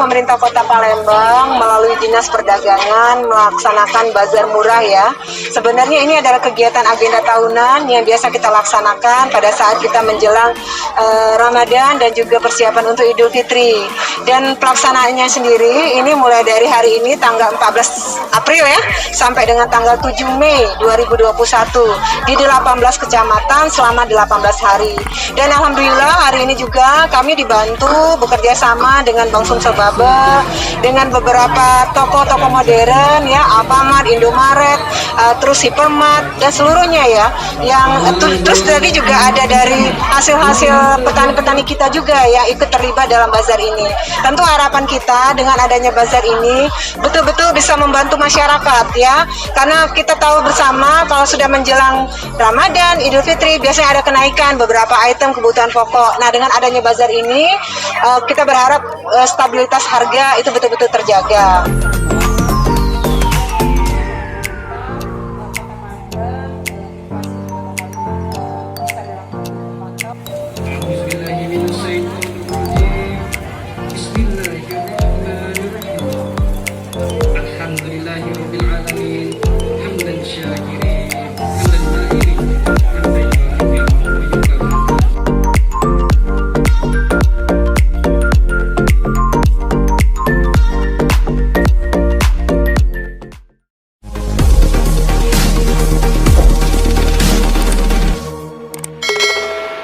pemerintah Kota Palembang melalui Dinas Perdagangan melaksanakan bazar murah ya. Sebenarnya ini adalah kegiatan agenda tahunan yang biasa kita laksanakan pada saat kita menjelang Ramadan dan juga persiapan untuk Idul Fitri. Dan pelaksanaannya sendiri ini mulai dari hari ini tanggal 14 April ya sampai dengan tanggal 7 Mei 2021 di 18 kecamatan selama 18 hari. Dan alhamdulillah hari ini juga kami dibantu bekerja sama dengan Bang Sumsel Baba, dengan beberapa toko-toko modern ya, Alfamart, Indomaret, terus Hypermart dan seluruhnya ya. Yang terus tadi juga ada dari hasil-hasil petani-petani kita juga yang ikut terlibat dalam bazar ini. Tentu harapan kita dengan adanya bazar ini betul-betul bisa membantu masyarakat ya. Karena kita tahu bersama kalau sudah menjelang Ramadan, Idul Fitri biasanya ada kenaikan beberapa item kebutuhan pokok. Nah, dengan adanya bazar ini kita berharap stabilitas harga itu betul-betul terjaga.